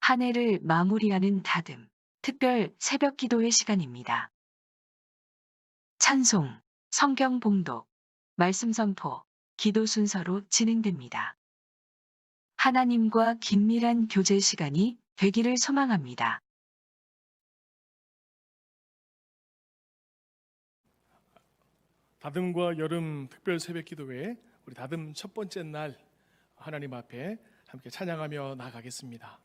한 해를 마무리하는 다듬, 특별 새벽 기도의 시간입니다. 찬송, 성경 봉독, 말씀 선포, 기도 순서로 진행됩니다. 하나님과 긴밀한 교제 시간이 되기를 소망합니다. 다듬과 여름 특별 새벽 기도회 우리 다듬 첫 번째 날 하나님 앞에 함께 찬양하며 나아가겠습니다.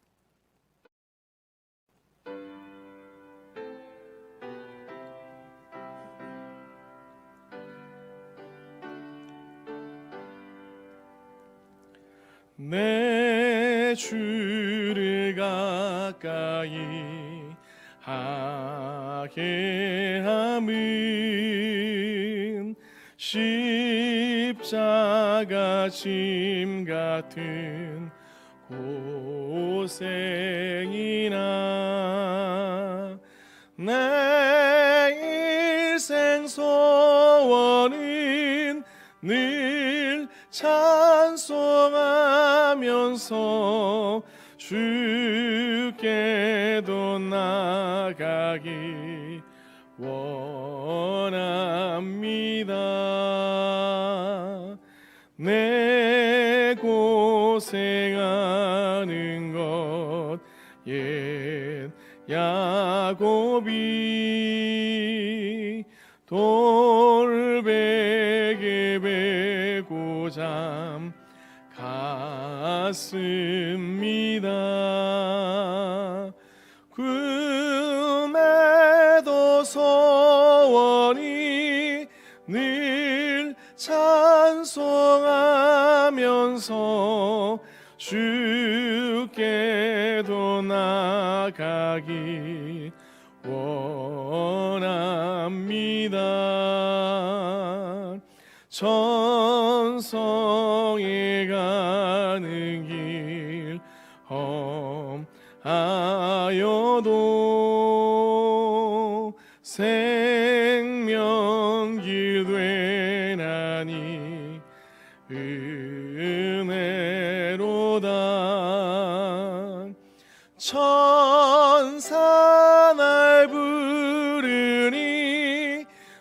내 주를 가까이 하게 함은 십자가 짐 같은 고생이나 내 일생 소원은 늘 찬송하면서 주께도 나가기 원합니다. 내 고생하는 것 옛 야곱이 돌베개 베고 잠 갔습니다. 꿈에도 소원이 늘 찬송하면서 주께도 나가기 원합니다. 천성에 가는 길 험하여도 생명길 되나니 은혜로다. 천사 날 부르니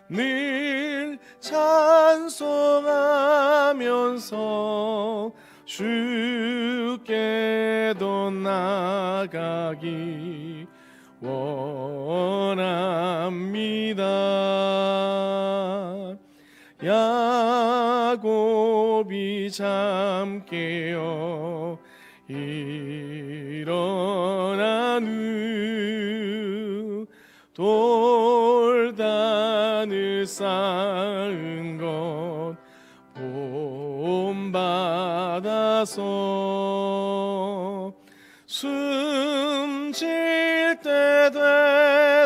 늘 찬송하면서 주께도 나가기 원합니다. 야곱이 잠 깨어 일어난 후 돌단을 쌓은 것 본받아서 숨질 때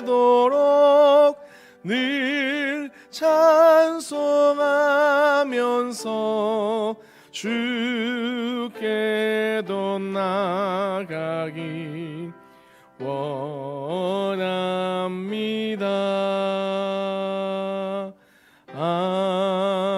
되도록 늘 찬송하면서 주께도 나가기 원합니다. 아멘.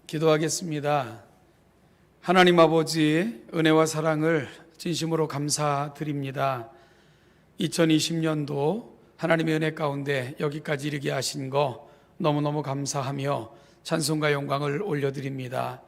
기도하겠습니다. 하나님 아버지, 은혜와 사랑을 진심으로 감사드립니다. 2020년도 하나님의 은혜 가운데 여기까지 이르게 하신 거 너무너무 감사하며 찬송과 영광을 올려드립니다.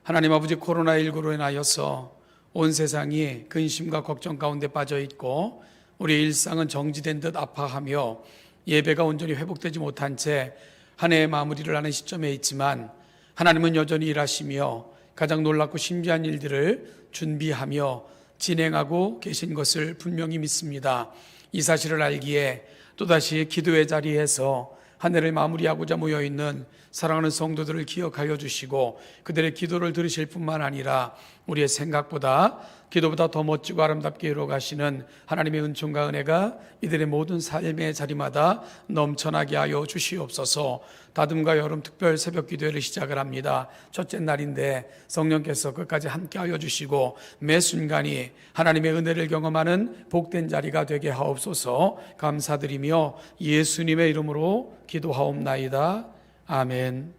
하나님 아버지, 코로나19로 인하여서 온 세상이 근심과 걱정 가운데 빠져 있고 우리의 일상은 정지된 듯 아파하며 예배가 온전히 회복되지 못한 채 한 해의 마무리를 하는 시점에 있지만 하나님은 여전히 일하시며 가장 놀랍고 신비한 일들을 준비하며 진행하고 계신 것을 분명히 믿습니다. 이 사실을 알기에 또다시 기도의 자리에서 한 해를 마무리하고자 모여있는 사랑하는 성도들을 기억하여 주시고 그들의 기도를 들으실 뿐만 아니라 우리의 생각보다 기도보다 더 멋지고 아름답게 이루어가시는 하나님의 은총과 은혜가 이들의 모든 삶의 자리마다 넘쳐나게 하여 주시옵소서. 다듬과 여름 특별 새벽 기도회를 시작을 합니다. 첫째 날인데 성령께서 끝까지 함께 하여 주시고 매 순간이 하나님의 은혜를 경험하는 복된 자리가 되게 하옵소서. 감사드리며 예수님의 이름으로 기도하옵나이다. 아멘.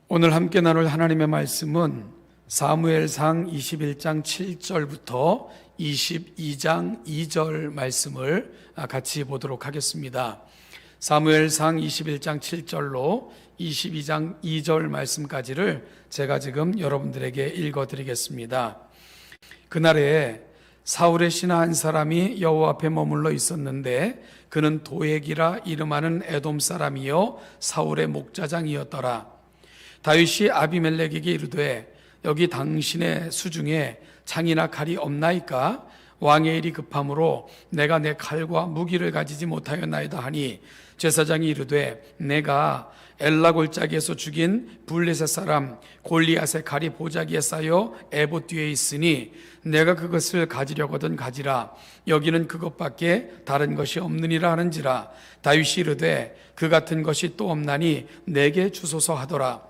오늘 함께 나눌 하나님의 말씀은 사무엘상 21장 7절부터 22장 2절 말씀을 같이 보도록 하겠습니다. 사무엘상 21장 7절로 22장 2절 말씀까지를 제가 지금 여러분들에게 읽어드리겠습니다. 그날에 사울의 신하 한 사람이 여호와 앞에 머물러 있었는데 그는 도액이라 이름하는 에돔 사람이요 사울의 목자장이었더라. 다윗이 아비멜렉에게 이르되 여기 당신의 수중에 창이나 칼이 없나이까? 왕의 일이 급함으로 내가 내 칼과 무기를 가지지 못하였나이다 하니 제사장이 이르되 내가 엘라 골짜기에서 죽인 블레셋 사람 골리앗의 칼이 보자기에 쌓여 에봇 뒤에 있으니 내가 그것을 가지려거든 가지라. 여기는 그것밖에 다른 것이 없느니라 하는지라. 다윗이 이르되 그 같은 것이 또 없나니 내게 주소서 하더라.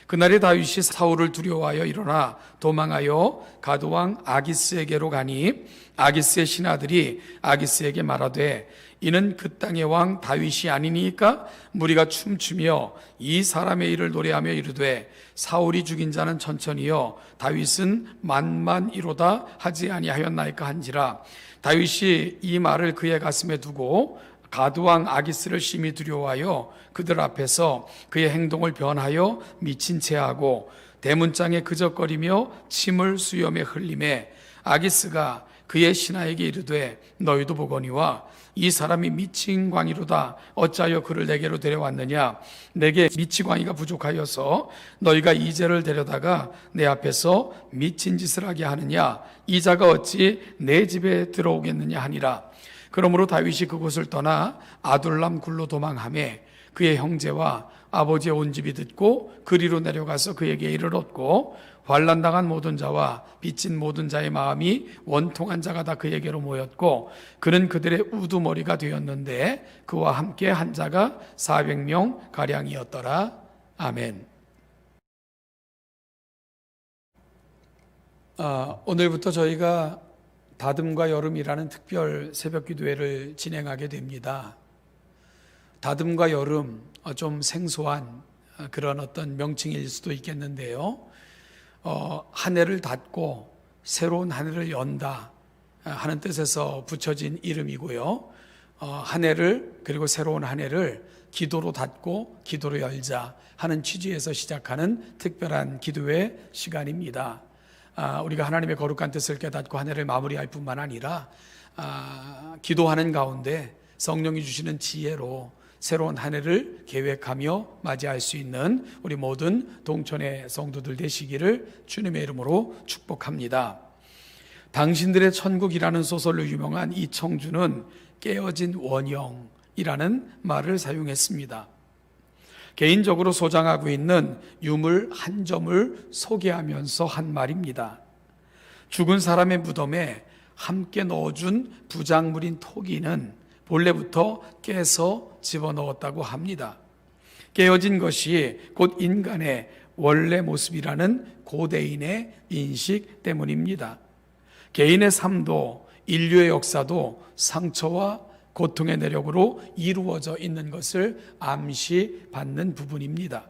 그날에 다윗이 사울을 두려워하여 일어나 도망하여 가드왕 아기스에게로 가니 아기스의 신하들이 아기스에게 말하되 이는 그 땅의 왕 다윗이 아니니까? 무리가 춤추며 이 사람의 일을 노래하며 이르되 사울이 죽인 자는 천천히요 다윗은 만만이로다 하지 아니하였나이까 한지라. 다윗이 이 말을 그의 가슴에 두고 가드왕 아기스를 심히 두려워하여 그들 앞에서 그의 행동을 변하여 미친 채 하고 대문장에 그적거리며 침을 수염에 흘리매 아기스가 그의 신하에게 이르되 너희도 보거니와 이 사람이 미친 광이로다. 어찌하여 그를 내게로 데려왔느냐? 내게 미치광이가 부족하여서 너희가 이 죄를 데려다가 내 앞에서 미친 짓을 하게 하느냐? 이 자가 어찌 내 집에 들어오겠느냐 하니라. 그러므로 다윗이 그곳을 떠나 아둘람 굴로 도망하매 그의 형제와 아버지의 온 집이 듣고 그리로 내려가서 그에게 이르렀고 환난당한 모든 자와 빚진 모든 자의 마음이 원통한 자가 다 그에게로 모였고 그는 그들의 우두머리가 되었는데 그와 함께 한 자가 400명 가량이었더라. 아멘. 오늘부터 저희가 다듬과 여름이라는 특별 새벽 기도회를 진행하게 됩니다. 다듬과 여름, 좀 생소한 그런 어떤 명칭일 수도 있겠는데요. 한 해를 닫고 새로운 한 해를 연다 하는 뜻에서 붙여진 이름이고요. 한 해를 그리고 새로운 한 해를 기도로 닫고 기도로 열자 하는 취지에서 시작하는 특별한 기도회 시간입니다. 우리가 하나님의 거룩한 뜻을 깨닫고 한 해를 마무리할 뿐만 아니라 기도하는 가운데 성령이 주시는 지혜로 새로운 한 해를 계획하며 맞이할 수 있는 우리 모든 동천의 성도들 되시기를 주님의 이름으로 축복합니다. 당신들의 천국이라는 소설로 유명한 이청주는 깨어진 원형이라는 말을 사용했습니다. 개인적으로 소장하고 있는 유물 한 점을 소개하면서 한 말입니다. 죽은 사람의 무덤에 함께 넣어준 부작물인 토기는 본래부터 깨서 집어넣었다고 합니다. 깨어진 것이 곧 인간의 원래 모습이라는 고대인의 인식 때문입니다. 개인의 삶도 인류의 역사도 상처와 고통의 내력으로 이루어져 있는 것을 암시받는 부분입니다.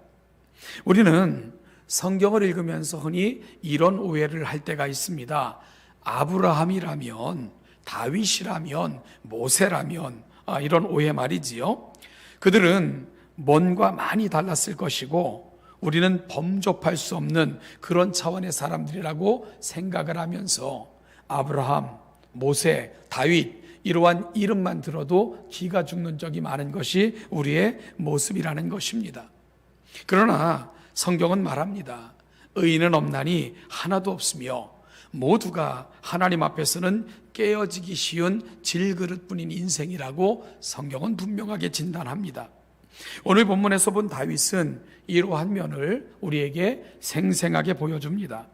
우리는 성경을 읽으면서 흔히 이런 오해를 할 때가 있습니다. 아브라함이라면, 다윗이라면, 모세라면, 이런 오해 말이지요. 그들은 뭔가 많이 달랐을 것이고 우리는 범접할 수 없는 그런 차원의 사람들이라고 생각을 하면서 아브라함, 모세, 다윗 이러한 이름만 들어도 기가 죽는 적이 많은 것이 우리의 모습이라는 것입니다. 그러나 성경은 말합니다. 의인은 없나니 하나도 없으며 모두가 하나님 앞에서는 깨어지기 쉬운 질그릇뿐인 인생이라고 성경은 분명하게 진단합니다. 오늘 본문에서 본 다윗은 이러한 면을 우리에게 생생하게 보여줍니다.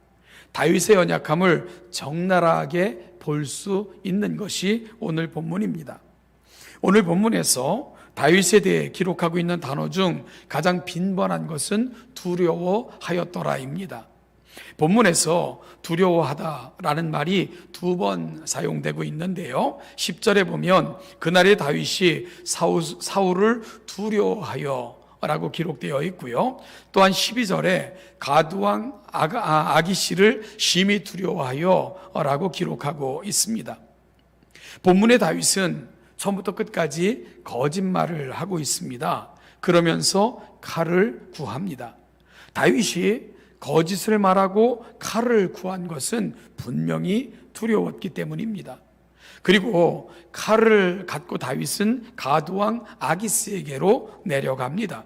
다윗의 연약함을 적나라하게 볼 수 있는 것이 오늘 본문입니다. 오늘 본문에서 다윗에 대해 기록하고 있는 단어 중 가장 빈번한 것은 두려워하였더라입니다. 본문에서 두려워하다라는 말이 2번 사용되고 있는데요. 10절에 보면 그날의 다윗이 사울을 두려워하여 라고 기록되어 있고요. 또한 12절에 가두왕 아기씨를 심히 두려워하여 라고 기록하고 있습니다. 본문의 다윗은 처음부터 끝까지 거짓말을 하고 있습니다. 그러면서 칼을 구합니다. 다윗이 거짓을 말하고 칼을 구한 것은 분명히 두려웠기 때문입니다. 그리고 칼을 갖고 다윗은 가두왕 아기스에게로 내려갑니다.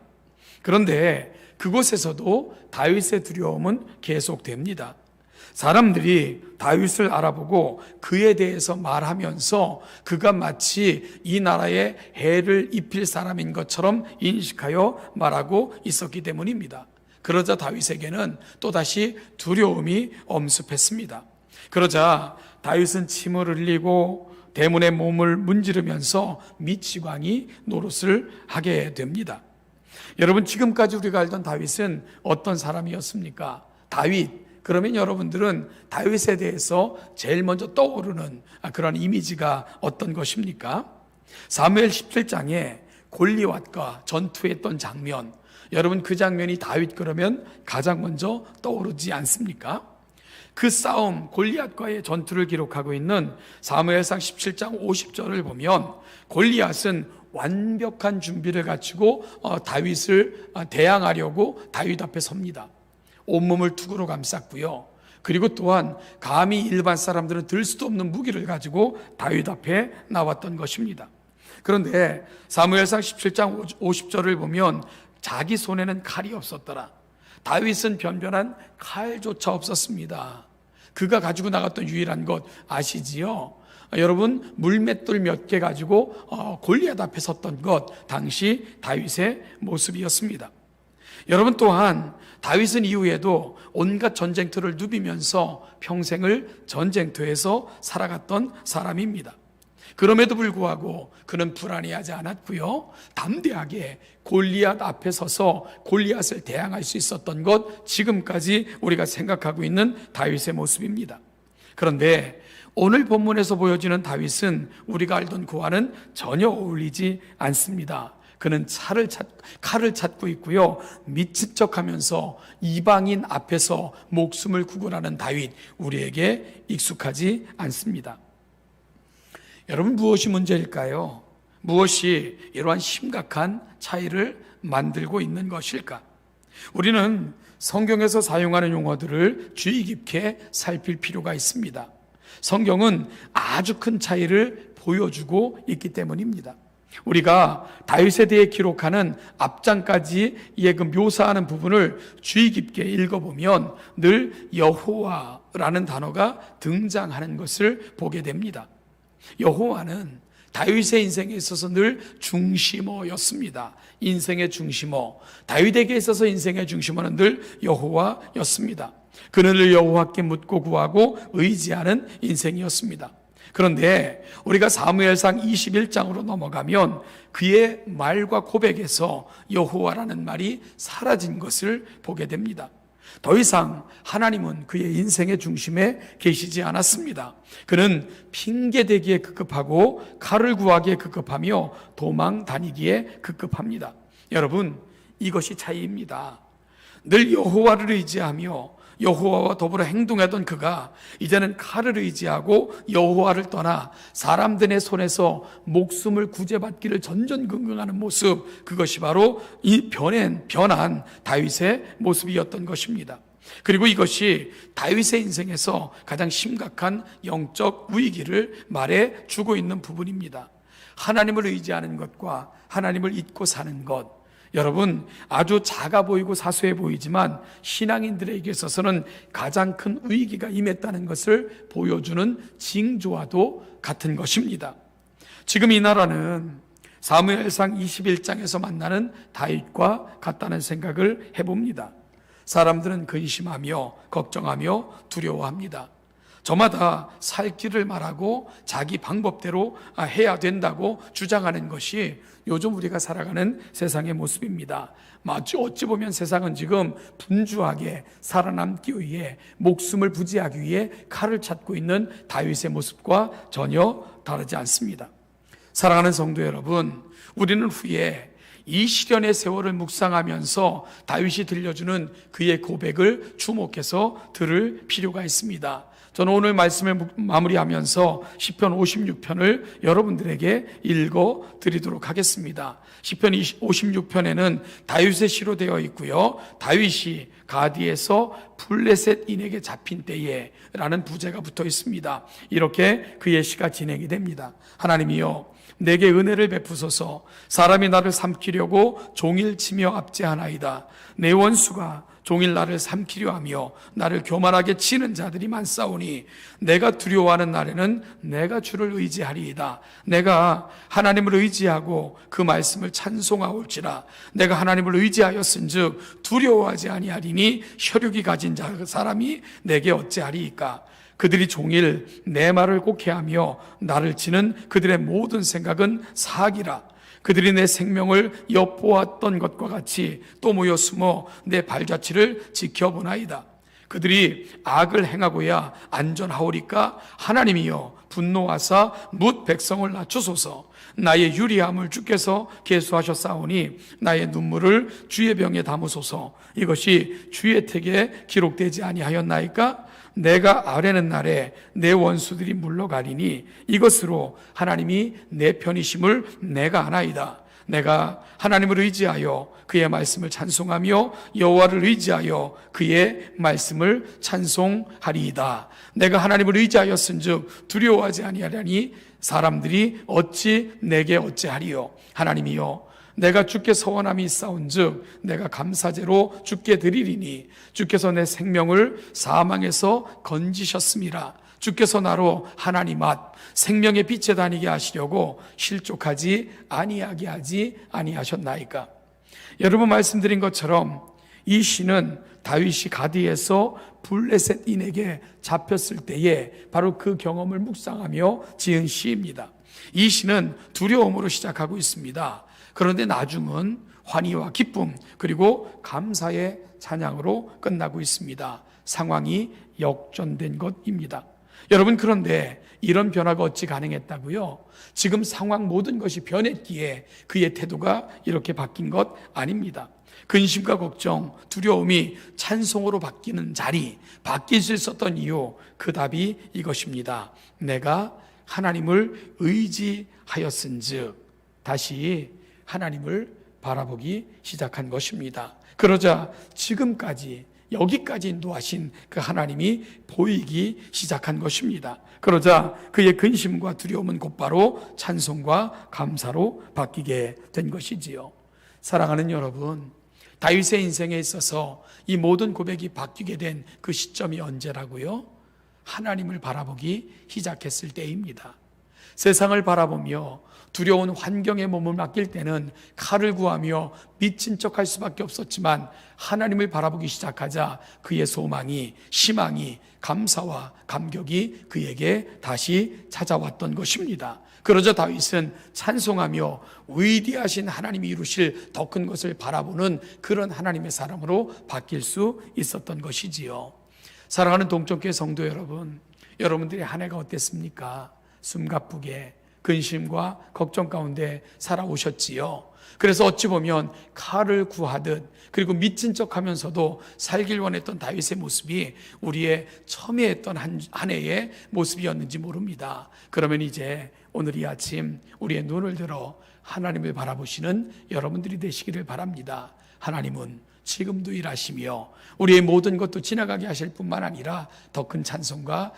그런데 그곳에서도 다윗의 두려움은 계속됩니다. 사람들이 다윗을 알아보고 그에 대해서 말하면서 그가 마치 이 나라에 해를 입힐 사람인 것처럼 인식하여 말하고 있었기 때문입니다. 그러자 다윗에게는 또다시 두려움이 엄습했습니다. 그러자 다윗은 침을 흘리고 대문에 몸을 문지르면서 미치광이 노릇을 하게 됩니다. 여러분, 지금까지 우리가 알던 다윗은 어떤 사람이었습니까? 다윗, 그러면 여러분들은 다윗에 대해서 제일 먼저 떠오르는 그런 이미지가 어떤 것입니까? 사무엘 17장에 골리앗과 전투했던 장면, 여러분 그 장면이 다윗 그러면 가장 먼저 떠오르지 않습니까? 그 싸움, 골리앗과의 전투를 기록하고 있는 사무엘상 17장 50절을 보면 골리앗은 완벽한 준비를 갖추고 다윗을 대항하려고 다윗 앞에 섭니다. 온몸을 투구로 감쌌고요. 그리고 또한 감히 일반 사람들은 들 수도 없는 무기를 가지고 다윗 앞에 나왔던 것입니다. 그런데 사무엘상 17장 50절을 보면 자기 손에는 칼이 없었더라. 다윗은 변변한 칼조차 없었습니다. 그가 가지고 나갔던 유일한 것 아시지요? 여러분, 물맷돌 몇 개 가지고 골리앗 앞에 섰던 것, 당시 다윗의 모습이었습니다. 여러분, 또한 다윗은 이후에도 온갖 전쟁터를 누비면서 평생을 전쟁터에서 살아갔던 사람입니다. 그럼에도 불구하고 그는 불안해하지 않았고요. 담대하게 골리앗 앞에 서서 골리앗을 대항할 수 있었던 것, 지금까지 우리가 생각하고 있는 다윗의 모습입니다. 그런데 오늘 본문에서 보여지는 다윗은 우리가 알던 그와는 전혀 어울리지 않습니다. 그는 칼을 찾고 있고요. 미친 척하면서 이방인 앞에서 목숨을 구걸하는 다윗, 우리에게 익숙하지 않습니다. 여러분, 무엇이 문제일까요? 무엇이 이러한 심각한 차이를 만들고 있는 것일까? 우리는 성경에서 사용하는 용어들을 주의 깊게 살필 필요가 있습니다. 성경은 아주 큰 차이를 보여주고 있기 때문입니다. 우리가 다윗에 대해 기록하는 앞장까지의 그 묘사하는 부분을 주의 깊게 읽어보면 늘 여호와라는 단어가 등장하는 것을 보게 됩니다. 여호와는 다윗의 인생에 있어서 늘 중심어였습니다. 인생의 중심어, 다윗에게 있어서 인생의 중심어는 늘 여호와였습니다. 그는 늘 여호와께 묻고 구하고 의지하는 인생이었습니다. 그런데 우리가 사무엘상 21장으로 넘어가면 그의 말과 고백에서 여호와라는 말이 사라진 것을 보게 됩니다. 더 이상 하나님은 그의 인생의 중심에 계시지 않았습니다. 그는 핑계대기에 급급하고 칼을 구하기에 급급하며 도망 다니기에 급급합니다. 여러분, 이것이 차이입니다. 늘 여호와를 의지하며 여호와와 더불어 행동하던 그가 이제는 칼을 의지하고 여호와를 떠나 사람들의 손에서 목숨을 구제받기를 전전긍긍하는 모습, 그것이 바로 이 변한 다윗의 모습이었던 것입니다. 그리고 이것이 다윗의 인생에서 가장 심각한 영적 위기를 말해 주고 있는 부분입니다. 하나님을 의지하는 것과 하나님을 잊고 사는 것, 여러분, 아주 작아 보이고 사소해 보이지만 신앙인들에게 있어서는 가장 큰 위기가 임했다는 것을 보여주는 징조와도 같은 것입니다. 지금 이 나라는 사무엘상 21장에서 만나는 다윗과 같다는 생각을 해봅니다. 사람들은 근심하며 걱정하며 두려워합니다. 저마다 살 길을 말하고 자기 방법대로 해야 된다고 주장하는 것이 요즘 우리가 살아가는 세상의 모습입니다. 어찌 보면 세상은 지금 분주하게 살아남기 위해, 목숨을 부지하기 위해 칼을 찾고 있는 다윗의 모습과 전혀 다르지 않습니다. 사랑하는 성도 여러분, 우리는 후에 이 시련의 세월을 묵상하면서 다윗이 들려주는 그의 고백을 주목해서 들을 필요가 있습니다. 저는 오늘 말씀을 마무리하면서 시편 56편을 여러분들에게 읽어 드리도록 하겠습니다. 시편 56편에는 다윗의 시로 되어 있고요. 다윗이 가디에서 블레셋인에게 잡힌 때에 라는 부제가 붙어 있습니다. 이렇게 그의 시가 진행이 됩니다. 하나님이여, 내게 은혜를 베푸소서. 사람이 나를 삼키려고 종일 치며 압제하나이다. 내 원수가 종일 나를 삼키려 하며 나를 교만하게 치는 자들이 많사오니 내가 두려워하는 날에는 내가 주를 의지하리이다. 내가 하나님을 의지하고 그 말씀을 찬송하올지라. 내가 하나님을 의지하였은즉 두려워하지 아니하리니 혈육이 가진 사람이 내게 어찌하리이까. 그들이 종일 내 말을 곡해하며 나를 치는 그들의 모든 생각은 사기라. 그들이 내 생명을 엿보았던 것과 같이 또 모여 숨어 내 발자취를 지켜보나이다. 그들이 악을 행하고야 안전하오리까. 하나님이여, 분노하사 뭇 백성을 낮추소서. 나의 유리함을 주께서 계수하셨사오니 나의 눈물을 주의 병에 담으소서. 이것이 주의 택에 기록되지 아니하였나이까. 내가 아뢰는 날에 내 원수들이 물러가리니 이것으로 하나님이 내 편이심을 내가 아나이다. 내가 하나님을 의지하여 그의 말씀을 찬송하며 여호와를 의지하여 그의 말씀을 찬송하리이다. 내가 하나님을 의지하였은즉 두려워하지 아니하리니 사람들이 어찌 내게 어찌하리요. 하나님이여, 내가 주께 서원함이 있사온즉 내가 감사제로 주께 드리리니 주께서 내 생명을 사망에서 건지셨음이라. 주께서 나로 하나님 앞 생명의 빛에 다니게 하시려고 실족하지 아니하게 하지 아니하셨나이까. 여러분 말씀드린 것처럼 이 시는 다윗이 가디에서 블레셋인에게 잡혔을 때에 바로 그 경험을 묵상하며 지은 시입니다. 이 시는 두려움으로 시작하고 있습니다. 그런데 나중은 환희와 기쁨 그리고 감사의 찬양으로 끝나고 있습니다. 상황이 역전된 것입니다. 여러분, 그런데 이런 변화가 어찌 가능했다고요? 지금 상황 모든 것이 변했기에 그의 태도가 이렇게 바뀐 것 아닙니다. 근심과 걱정, 두려움이 찬송으로 바뀌는 자리, 바뀔 수 있었던 이유, 그 답이 이것입니다. 내가 하나님을 의지하였은즉, 다시 하나님을 바라보기 시작한 것입니다. 그러자 지금까지 여기까지 인도하신 그 하나님이 보이기 시작한 것입니다. 그러자 그의 근심과 두려움은 곧바로 찬송과 감사로 바뀌게 된 것이지요. 사랑하는 여러분, 다윗의 인생에 있어서 이 모든 고백이 바뀌게 된 그 시점이 언제라고요? 하나님을 바라보기 시작했을 때입니다. 세상을 바라보며 두려운 환경에 몸을 맡길 때는 칼을 구하며 미친 척할 수밖에 없었지만 하나님을 바라보기 시작하자 그의 소망이, 희망이, 감사와 감격이 그에게 다시 찾아왔던 것입니다. 그러자 다윗은 찬송하며 위대하신 하나님이 이루실 더 큰 것을 바라보는 그런 하나님의 사람으로 바뀔 수 있었던 것이지요. 사랑하는 동쪽교회 성도 여러분, 여러분들의 한 해가 어땠습니까? 숨가쁘게 근심과 걱정 가운데 살아오셨지요. 그래서 어찌 보면 칼을 구하듯 그리고 미친 척하면서도 살길 원했던 다윗의 모습이 우리의 첨예했던 한 해의 모습이었는지 모릅니다. 그러면 이제 오늘 이 아침 우리의 눈을 들어 하나님을 바라보시는 여러분들이 되시기를 바랍니다. 하나님은 지금도 일하시며 우리의 모든 것도 지나가게 하실 뿐만 아니라 더 큰 찬송과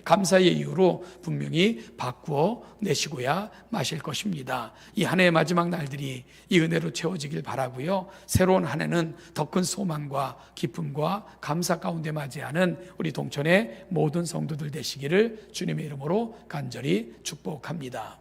감사의 이유로 분명히 바꾸어 내시고야 마실 것입니다. 이 한 해의 마지막 날들이 이 은혜로 채워지길 바라고요. 새로운 한 해는 더 큰 소망과 기쁨과 감사 가운데 맞이하는 우리 동천의 모든 성도들 되시기를 주님의 이름으로 간절히 축복합니다.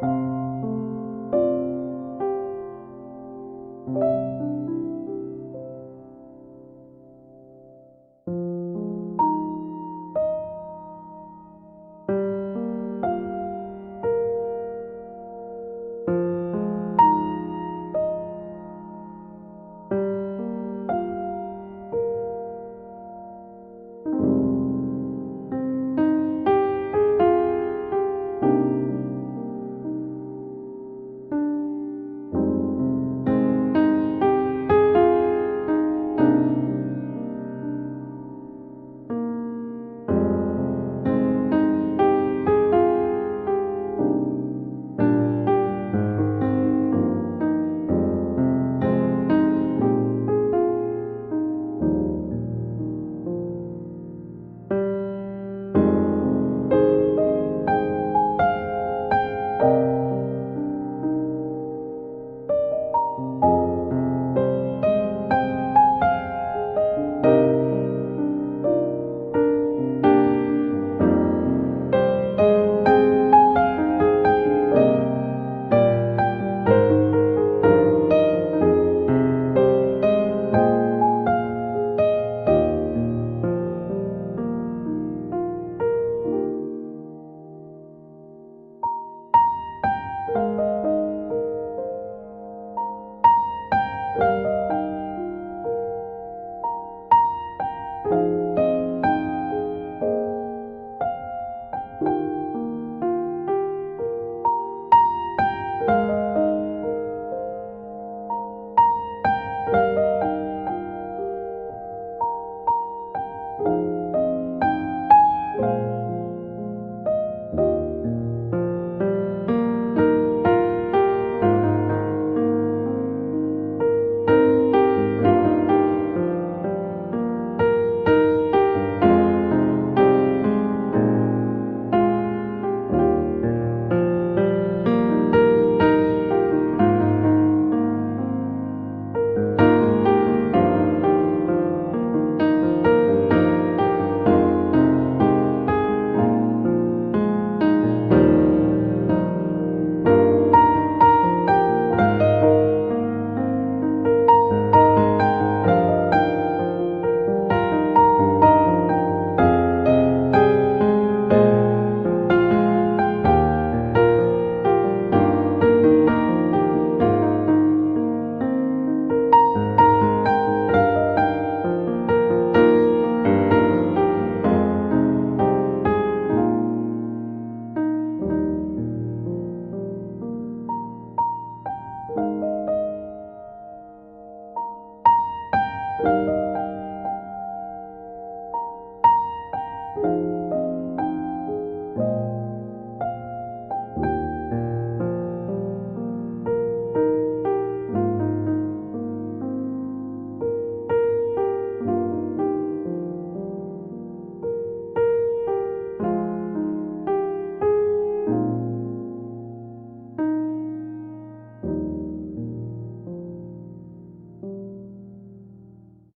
주